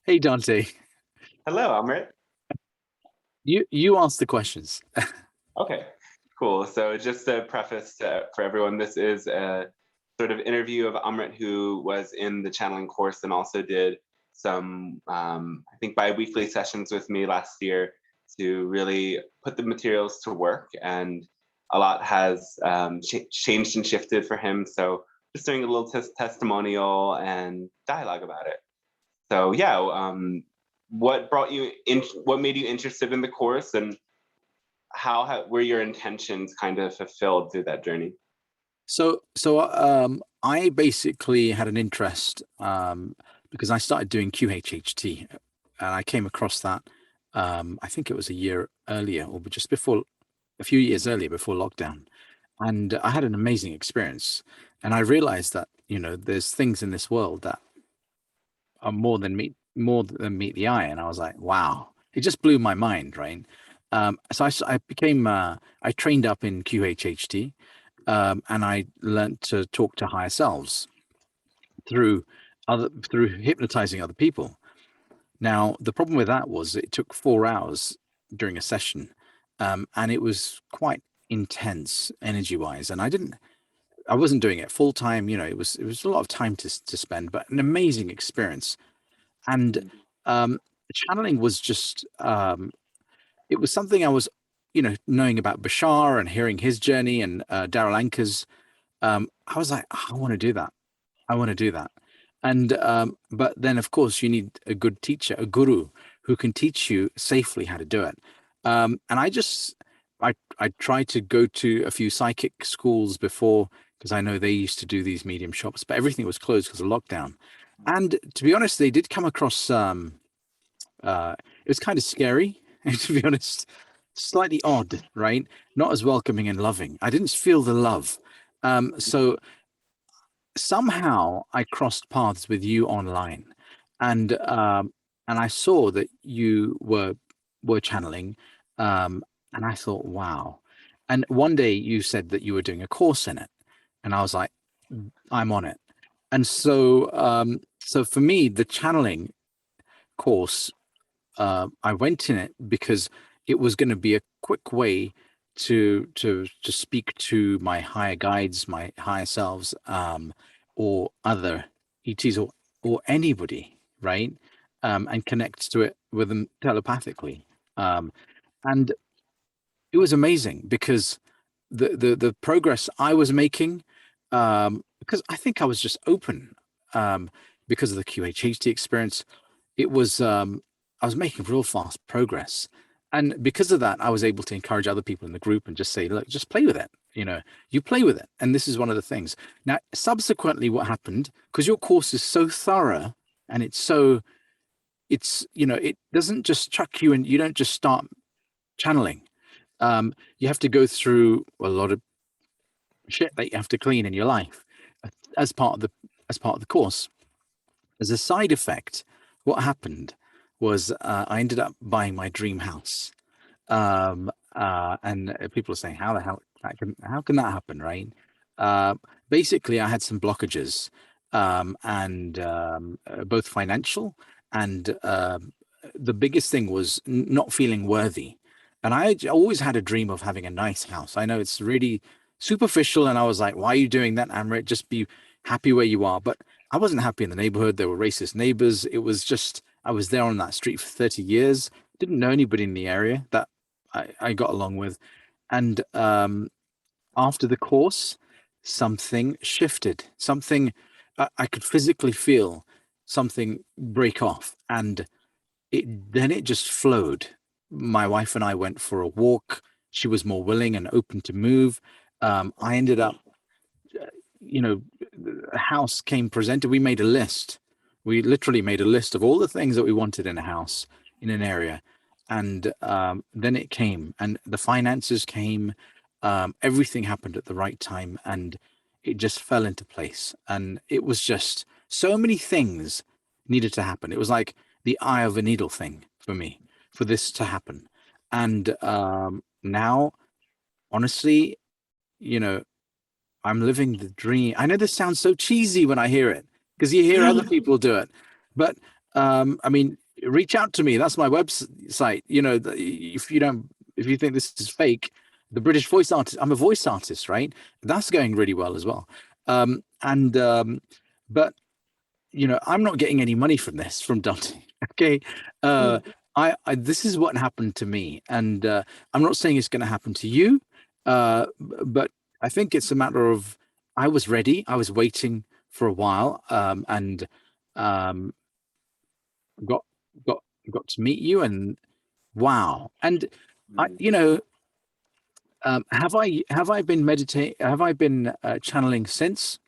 Hey Dante, Hello, Amrit. you ask the questions. Okay, cool. So just a preface for everyone, this is a sort of interview of Amrit, who was in the channeling course and also did some, I think, bi-weekly sessions with me last year to really put the materials to work. And a lot has changed and shifted for him. So just doing a little testimonial and dialogue about it. So yeah, what brought you in? What made you interested in the course, and were your intentions kind of fulfilled through that journey? So I basically had an interest because I started doing QHHT, and I came across that. I think it was a year earlier, or just before, a few years earlier, before lockdown, and I had an amazing experience. And I realized that there's things in this world that are more than meet the eye, and I was like, wow, it just blew my mind, right? So I became I trained up in QHHT, and I learned to talk to higher selves through through hypnotizing other people. Now, the problem with that was it took 4 hours during a session, and it was quite intense energy wise, and I wasn't doing it full time. It was a lot of time to spend, but an amazing experience. And um, channeling was just it was something I was, knowing about Bashar and hearing his journey and Daryl Anker's. I was like, "Oh, I want to do that. I want to do that." And but then, of course, you need a good teacher, a guru, who can teach you safely how to do it. And I tried to go to a few psychic schools before because I know they used to do these medium shops, but everything was closed because of lockdown. And to be honest, they did come across it was kind of scary, to be honest, slightly odd, right? Not as welcoming and loving. I didn't feel the love. So somehow I crossed paths with you online, and I saw that you were channeling, and I thought, wow. And one day you said that you were doing a course in it, and I was like, I'm on it. And so for me, the channeling course, I went in it because it was going to be a quick way to speak to my higher guides, my higher selves, or other ETs, or anybody, right? And connect to it with them telepathically. And it was amazing because the progress I was making, because I think I was just open, because of the QHHT experience. It was I was making real fast progress, and because of that I was able to encourage other people in the group and just say, look, just play with it, you play with it. And this is one of the things. Now subsequently what happened, because your course is so thorough, and it doesn't just chuck you and you don't just start channeling. You have to go through a lot of shit that you have to clean in your life as part of the course. As a side effect, what happened was I ended up buying my dream house. And people are saying, how can that happen, right? Uh, Basically, I had some blockages, and both financial, and the biggest thing was not feeling worthy. And I always had a dream of having a nice house. I know it's really superficial, and I was like, why are you doing that, Amrit? Just be happy where you are. But I wasn't happy in the neighborhood. There were racist neighbors. It was just, I was there on that street for 30 years, didn't know anybody in the area that I got along with. And after the course, something shifted. Something, I could physically feel something break off. And then it just flowed. My wife and I went for a walk. She was more willing and open to move. I ended up, you know, a house came presented. We made a list. We literally made a list of all the things that we wanted in a house in an area. And then it came, and the finances came. Everything happened at the right time, and it just fell into place. And it was just so many things needed to happen. It was like the eye of a needle thing for me, for this to happen. And now, honestly, you know, I'm living the dream. I know this sounds so cheesy when I hear it because you hear other people do it, but I mean, reach out to me. That's my website. You know, if you don't, if you think this is fake, the British voice artist. I'm a voice artist, right? That's going really well as well. And but you know, I'm not getting any money from this from Dante. Okay, uh, I this is what happened to me, and I'm not saying it's going to happen to you, but I think it's a matter of I was ready. I was waiting for a while, and um, got got got to meet you, and wow. And I, you know, have I been meditate? Have I been channeling since?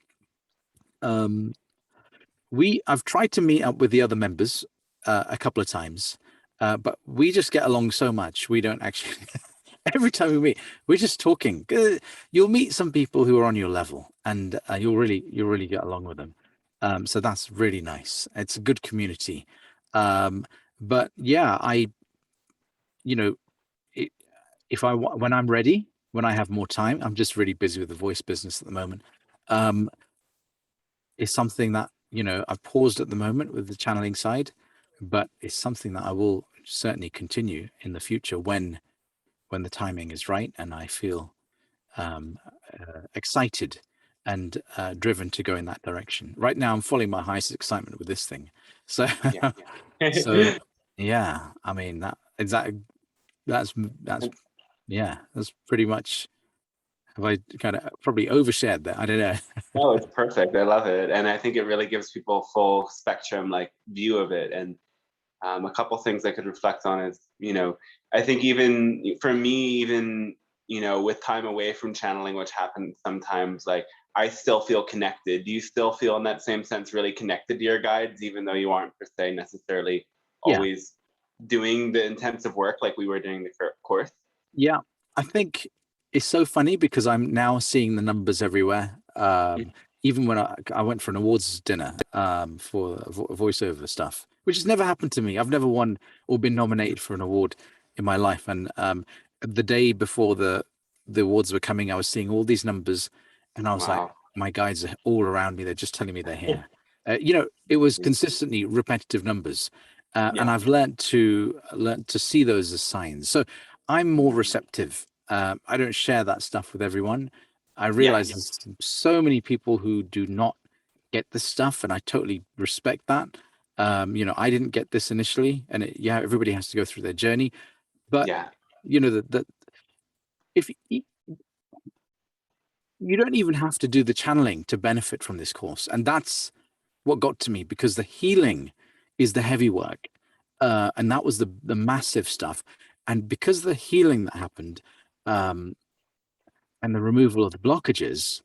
Um, I've tried to meet up with the other members a couple of times, but we just get along so much. We don't actually. Every time we meet, we're just talking. You'll meet some people who are on your level, and you'll really get along with them. So that's really nice. It's a good community. But yeah, you know, it, if when I'm ready, when I have more time, I'm just really busy with the voice business at the moment. Um, is something that, you know, I've paused at the moment with the channeling side, but it's something that I will certainly continue in the future when the timing is right and I feel excited and driven to go in that direction. Right now, I'm following my highest excitement with this thing. So, Yeah. so yeah, I mean that's that's yeah, that's pretty much. Have I kind of probably overshared that? I don't know. No, it's perfect. I love it, and I think it really gives people a full spectrum like view of it. And a couple things I could reflect on is, I think even for me, even with time away from channeling, which happens sometimes, like I still feel connected. Do you still feel in that same sense really connected to your guides, even though you aren't per se necessarily Yeah, always doing the intensive work like we were doing the course? yeah. I think it's so funny because I'm now seeing the numbers everywhere. Even when I went for an awards dinner for voiceover stuff, which has never happened to me. I've never won or been nominated for an award in my life. And the day before the awards were coming, I was seeing all these numbers, and I was like, Wow. my guides are all around me. They're just telling me they're here. You know, it was consistently repetitive numbers, and Yeah. I've learned to see those as signs. So I'm more receptive. I don't share that stuff with everyone. I Yeah. realize there's so many people who do not get this stuff, and I totally respect that. You know, I didn't get this initially, and yeah, everybody has to go through their journey. But Yeah. you know, if you don't even have to do the channeling to benefit from this course, and that's what got to me because the healing is the heavy work, and that was the massive stuff. And because of the healing that happened, um, and the removal of the blockages,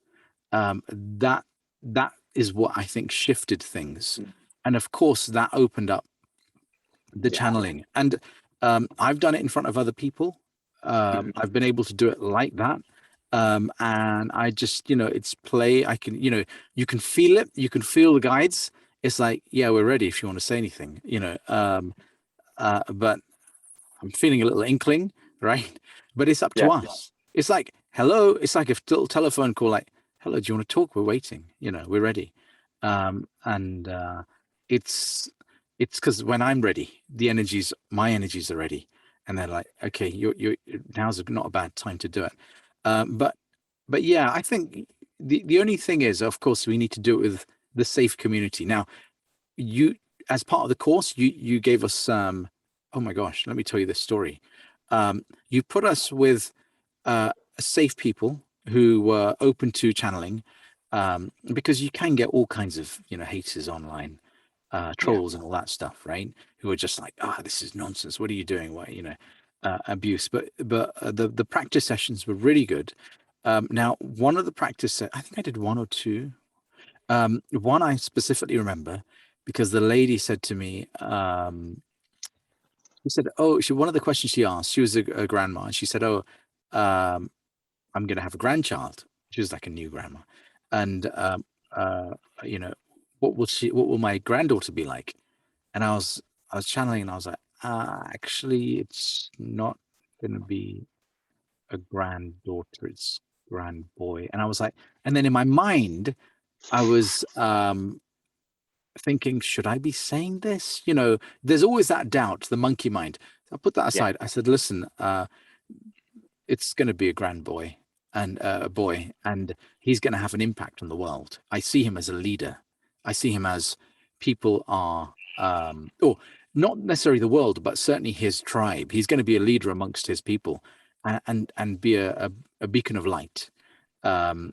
that is what I think shifted things. And of course, that opened up the Yeah. channeling. And I've done it in front of other people. I've been able to do it like that. And I just, you know, it's play. I can, you know, you can feel it. You can feel the guides. It's like, yeah, we're ready if you want to say anything, you know. But I'm feeling a little inkling, right? But it's up to Yeah. us. It's like, hello. It's like a little telephone call, like, hello, do you want to talk? We're waiting. You know, we're ready. And it's because when I'm ready, my energies are ready, and they're like, okay, you're now's not a bad time to do it. But yeah, I think the only thing is, of course, we need to do it with the safe community. Now, you as part of the course you gave us oh my gosh, let me tell you this story. You put us with safe people who were open to channeling, because you can get all kinds of, you know, haters online, Yeah. trolls and all that stuff, right? Who are just like, this is nonsense, what are you doing, what, you know, abuse. But the practice sessions were really good. Now one of the I think I did one or two. One I specifically remember because the lady said to me, she said, "Oh, one of the questions she asked, she was a grandma, and she said, "Oh, I'm going to have a grandchild." She was like a new grandma, and uh, you know, what will my granddaughter be like? And I was channeling, and I was like, actually, it's not going to be a granddaughter; it's grand boy. And I was like, and then in my mind, I was thinking, should I be saying this? You know, there's always that doubt, the monkey mind. I put that Yeah. aside. I said, listen, it's going to be a grand boy and a boy, and he's going to have an impact on the world. I see him as a leader. I see him as people are, or not necessarily the world, but certainly his tribe. He's going to be a leader amongst his people, and be a beacon of light. Um,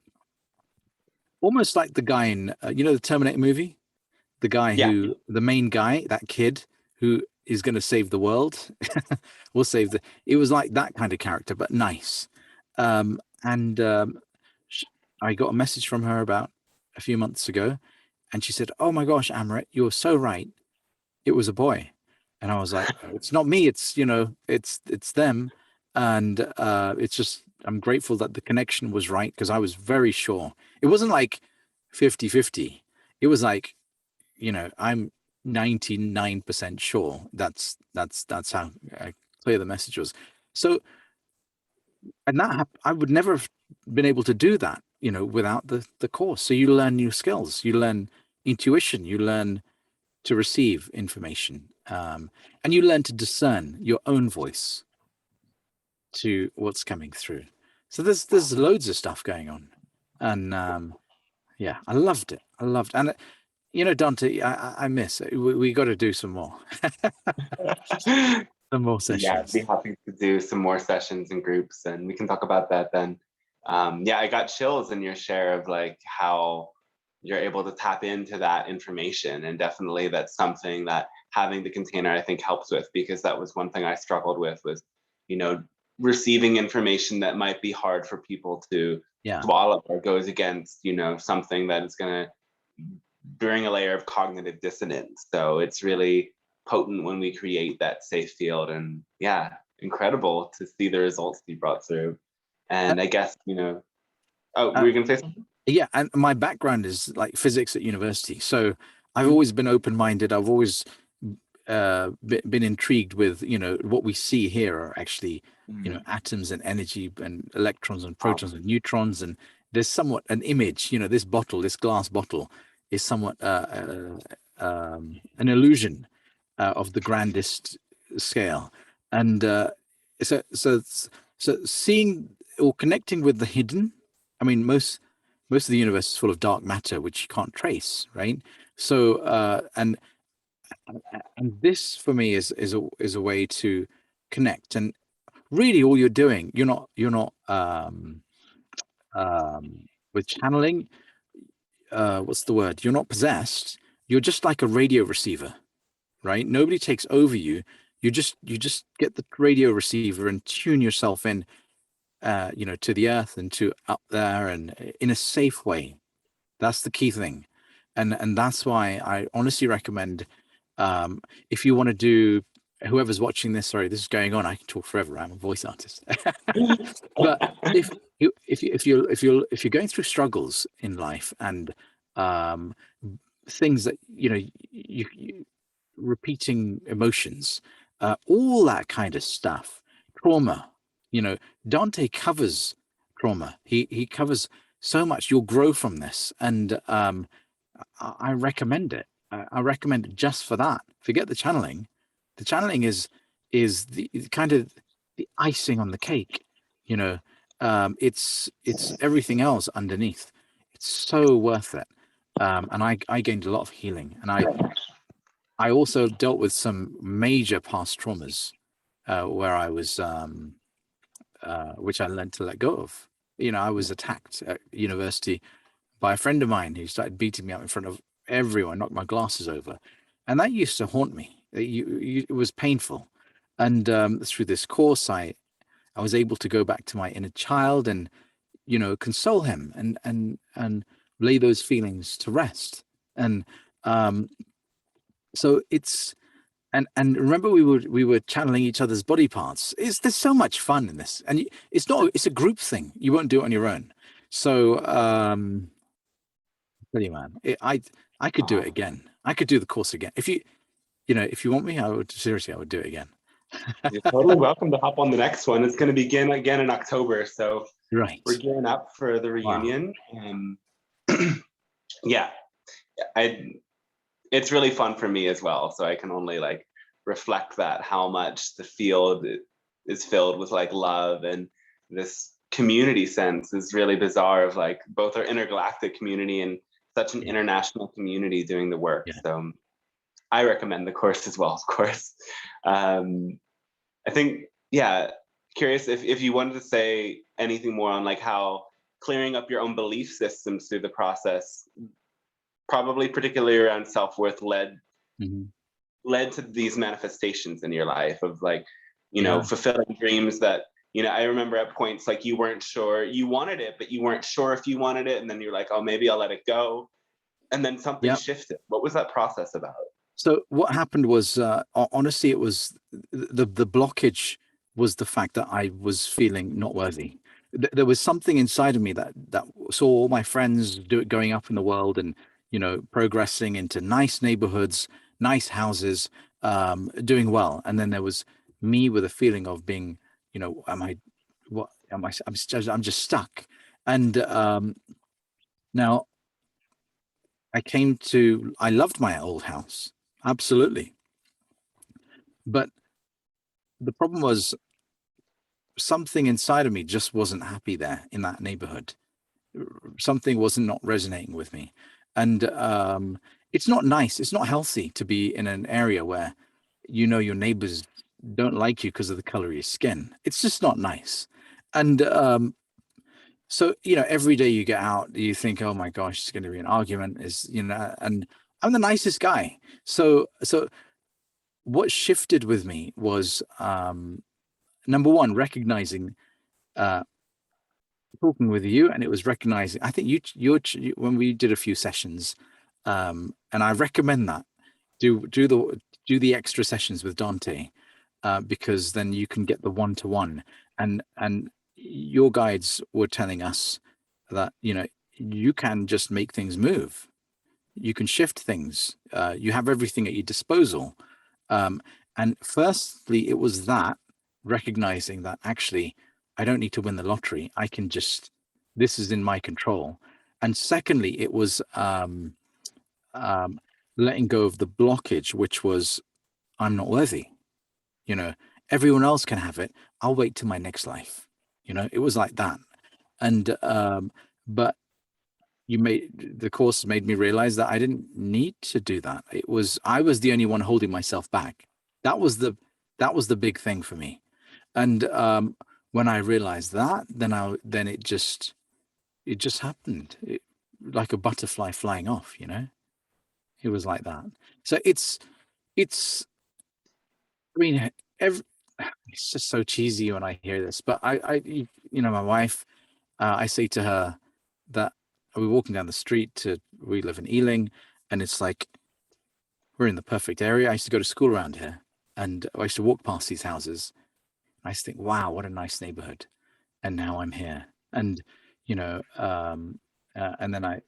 Almost like the guy in, you know, the Terminator movie, the guy Yeah. who, the main guy, that kid who is going to save the world. We'll save the. It was like that kind of character, but nice. And sh I got a message from her about a few months ago, and she said, "Oh my gosh, Amrit, you're so right. It was a boy." And I was like, "It's not me. It's, you know, it's them." And it's just, I'm grateful that the connection was right, because I was very sure. It wasn't like 50-50. It was like, you know, I'm 99% sure that's how clear the message was. So, and I would never have been able to do that, you know, without the course. So you learn new skills, you learn intuition, you learn to receive information, and you learn to discern your own voice to what's coming through. So there's loads of stuff going on, and yeah, I loved it. I loved, and you know, Dante, I miss it. We got to do some more, some more Yeah, I'd be sessions. happy to do some more sessions in groups, and we can talk about that then. Yeah, I got chills in your share of like how you're able to tap into that information, and definitely that's something that having the container I think helps with, because that was one thing I struggled with, was, you know, receiving information that might be hard for people to Yeah. swallow, or goes against, you know, something that is going to bring a layer of cognitive dissonance. So it's really potent when we create that safe field. And yeah, incredible to see the results you brought through. Uh, And I guess, you know, oh, uh, were you gonna say something? yeah, and my background is like physics at university, so I've Mhm. always been open-minded. I've always been intrigued with, you know, what we see here are actually, you know, Mhm. atoms and energy and electrons and Wow. protons and neutrons, and there's somewhat an image, you know, this bottle, this glass bottle is somewhat an illusion of the grandest scale. And so so so seeing or connecting with the hidden. I mean, most of the universe is full of dark matter which you can't trace, right? So and this for me is a way to connect. And really all you're doing, you're not with channeling, what's the word, you're not possessed. You're just like a radio receiver, right? Nobody takes over you. You just get the radio receiver and tune yourself in, you know, to the earth and to up there, and in a safe way. That's the key thing. And that's why I honestly recommend, um, if you want to do, whoever's watching this, sorry, this is going on, I can talk forever. I'm a voice artist. But if you're going through struggles in life, and um, things that, you know, you repeating emotions, all that kind of stuff, trauma, you know, Dante covers trauma. He covers so much. You'll grow from this, and I recommend it. I recommend it just for that. Forget the channeling. The channeling is the kind of the icing on the cake. You know, it's everything else underneath. It's so worth it. And I gained a lot of healing, and I also dealt with some major past traumas, where I was, which I learned to let go of. You know, I was attacked at university by a friend of mine who started beating me up in front of everyone, knocked my glasses over, and that used to haunt me. It was painful, and through this course, I was able to go back to my inner child and, you know, console him and lay those feelings to rest. And um, so it's and remember, we were channeling each other's body parts. There's so much fun in this, and it's not, it's a group thing. You won't do it on your own. So tell you, man, I could do it again. I could do the course again. If you know, if you want me, I would, seriously, I would do it again. You're totally welcome to hop on the next one. It's going to begin again in October, so we're Right. gearing up for the Wow. reunion. Yeah, I it's really fun for me as well. So I can only like reflect that how much the field is filled with like love, and this community sense is really bizarre of like both our intergalactic community and such an Yeah. international community doing the work. Yeah. So I recommend the course as well, of course. Um, I think, yeah, curious if you wanted to say anything more on like how clearing up your own belief systems through the process, probably particularly around self-worth, Mhm. led to these manifestations in your life of like, you know, Yeah. fulfilling dreams that, you know, I remember at points like you weren't sure you wanted it, but you weren't sure if you wanted it. And then you're like, oh, maybe I'll let it go. And then something Yeah. shifted. What was that process about? So what happened was, honestly, it was the blockage was the fact that I was feeling not worthy. There was something inside of me that saw all my friends going up in the world and, you know, progressing into nice neighborhoods, nice houses, doing well. And then there was me with a feeling of being, you know, am I, what am I? I'm just stuck. And now I loved my old house, absolutely. But the problem was something inside of me just wasn't happy there in that neighborhood. Something wasn't not resonating with me. And it's not nice. It's not healthy to be in an area where you know your neighbors don't like you because of the color of your skin. It's just not nice. And so, you know, every day you get out, you think, oh my gosh, it's going to be an argument. Is, you know, and I'm the nicest guy. So what shifted with me was number one, recognizing uh, talking with you, and it was recognizing. I think when we did a few sessions, and I recommend that do the extra sessions with Dante, because then you can get the one-to-one, and your guides were telling us that, you know, you can just make things move, you can shift things, you have everything at your disposal. Um, and firstly, it was that recognizing that actually I don't need to win the lottery. I can just, this is in my control. And secondly, it was um, letting go of the blockage, which was I'm not worthy. You know, everyone else can have it. I'll wait till my next life. You know, it was like that. And but the course made me realize that I didn't need to do that. I was the only one holding myself back. That was the big thing for me. And when I realized that, then it just happened. Like a butterfly flying off, you know? It was like that. So it's I mean, every, it's just so cheesy when I hear this, but you know, my wife, I say to her that we're walking down the street we live in Ealing, and it's like we're in the perfect area. I used to go to school around here, and I used to walk past these houses. I used to think, wow, what a nice neighborhood. And now I'm here. And, you know, and then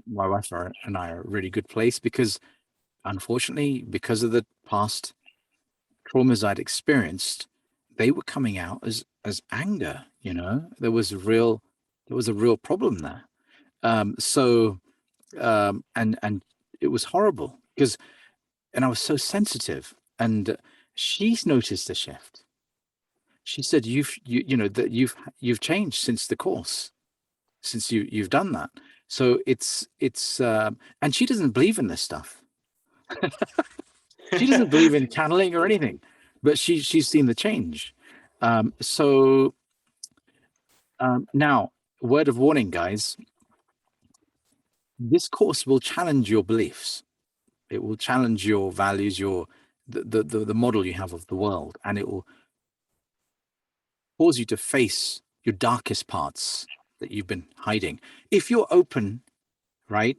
my wife and I are a really good place because unfortunately, because of the past traumas I'd experienced, they were coming out as anger, you know, there was a real problem there. So and it was horrible because and I was so sensitive, and she's noticed a shift. She said, you know that you've changed since the course, since you've done that. So it's and she doesn't believe in this stuff. She doesn't believe in channeling or anything, but she's seen the change. So now, word of warning, guys, this course will challenge your beliefs. It will challenge your values, your the model you have of the world, and it will cause you to face your darkest parts that you've been hiding. If you're open, right,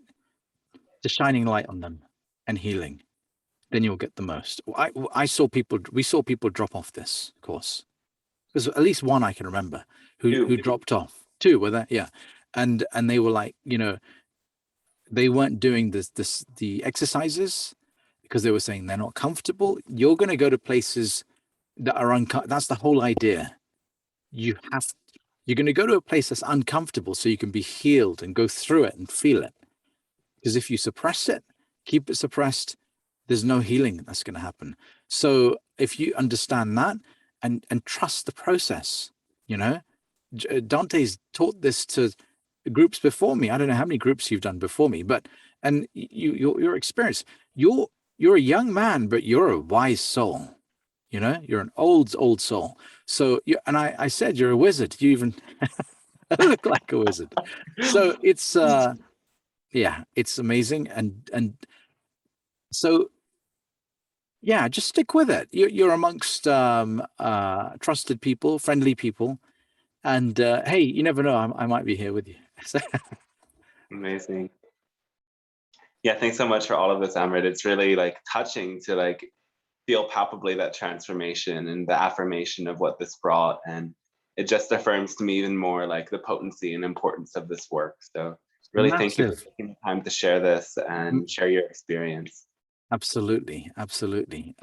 to shining light on them and healing, then you'll get the most. We saw people drop off this course. There's at least one I can remember who Two. dropped off. Two were there, yeah, and they were like, you know, they weren't doing the exercises because they were saying they're not comfortable. You're going to go to places that are uncomfortable. That's the whole idea. You have you're going to go to a place that's uncomfortable so you can be healed and go through it and feel it. Because if you suppress it, keep it suppressed, there's no healing that's going to happen. So if you understand that and trust the process, you know, Dante's taught this to groups before me. I don't know how many groups you've done before me, but and your experience, you're a young man, but you're a wise soul. You know, you're an old soul. So you, and I said you're a wizard. You even look like a wizard. So it's yeah, it's amazing. And so yeah, just stick with it. You're amongst trusted people, friendly people, and hey, you never know, I might be here with you. Amazing. Yeah, thanks so much for all of this, Amrit. It's really like touching to like feel palpably that transformation and the affirmation of what this brought. And it just affirms to me even more like the potency and importance of this work. So really thank you for Massive. taking the time to share this and share your experience. Absolutely, absolutely.